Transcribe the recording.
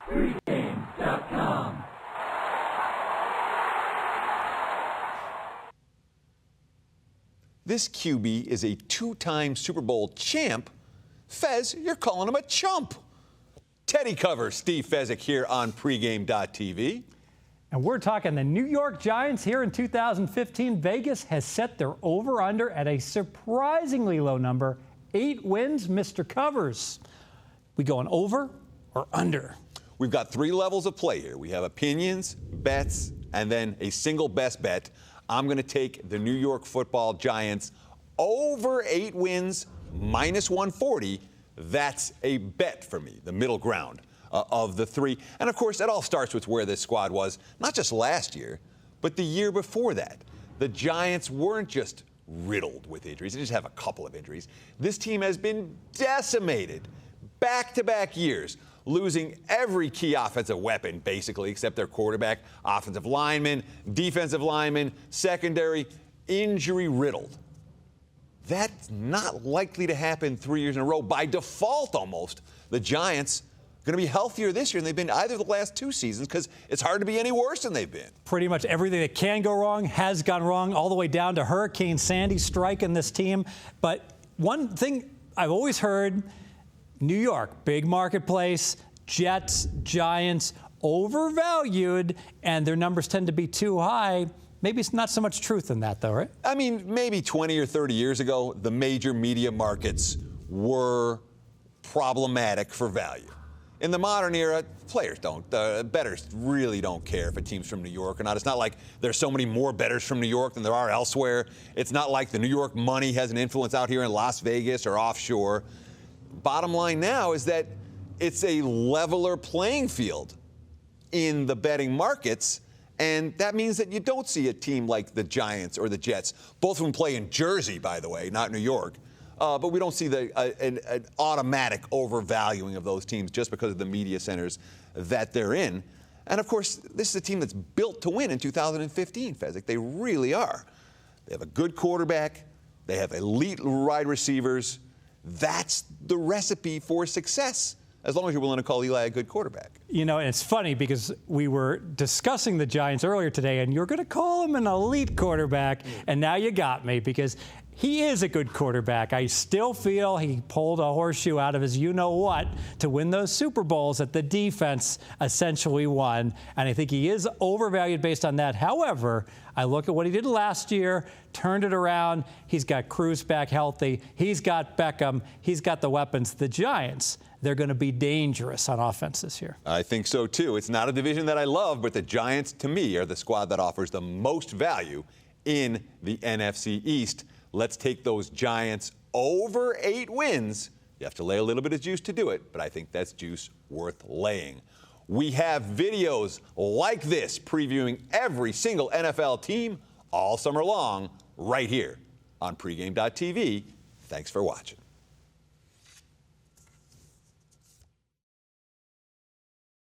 Pregame.com. This QB is a two-time Super Bowl champ. Fez, you're calling him a chump. Teddy covers Steve Fezzik here on pregame.tv. And we're talking the New York Giants here in 2015. Vegas has set their over-under at a surprisingly low number. 8 wins, Mr. Covers. We going over or under? We've got 3 levels of play here. We have opinions, bets, and then a single best bet. I'm going to take the New York Football Giants over 8 wins, minus 140. That's a bet for me, the middle ground of the 3. And, of course, it all starts with where this squad was, not just last year, but the year before that. The Giants weren't just riddled with injuries. They just have a couple of injuries. This team has been decimated back-to-back years, losing every key offensive weapon, basically, except their quarterback, offensive lineman, defensive lineman, secondary, injury-riddled. That's not likely to happen 3 years in a row. By default, almost, the Giants are going to be healthier this year than they've been either the last 2 seasons because it's hard to be any worse than they've been. Pretty much everything that can go wrong has gone wrong, all the way down to Hurricane Sandy striking this team. But one thing I've always heard, New York, big marketplace, Jets, Giants, overvalued, and their numbers tend to be too high. Maybe it's not so much truth in that, though, right? I mean, maybe 20 or 30 years ago, the major media markets were problematic for value. In the modern era, players don't. Bettors really don't care if a team's from New York or not. It's not like there's so many more bettors from New York than there are elsewhere. It's not like the New York money has an influence out here in Las Vegas or offshore. Bottom line now is that it's a leveler playing field in the betting markets, and that means that you don't see a team like the Giants or the Jets, both of them play in Jersey, by the way, not New York, but we don't see an automatic overvaluing of those teams just because of the media centers that they're in. And, of course, this is a team that's built to win in 2015, Fezzik. They really are. They have a good quarterback. They have elite wide receivers. That's the recipe for success, as long as you're willing to call Eli a good quarterback. You know, and it's funny because we were discussing the Giants earlier today, and you're going to call him an elite quarterback, and now you got me because he is a good quarterback. I still feel he pulled a horseshoe out of his you-know-what to win those Super Bowls that the defense essentially won, and I think he is overvalued based on that. However, I look at what he did last year, turned it around. He's got Cruz back healthy. He's got Beckham. He's got the weapons. The Giants, they're going to be dangerous on offense this year. I think so, too. It's not a division that I love, but the Giants, to me, are the squad that offers the most value in the NFC East. Let's take those Giants over 8 wins. You have to lay a little bit of juice to do it, but I think that's juice worth laying. We have videos like this previewing every single NFL team all summer long right here on pregame.tv. Thanks for watching.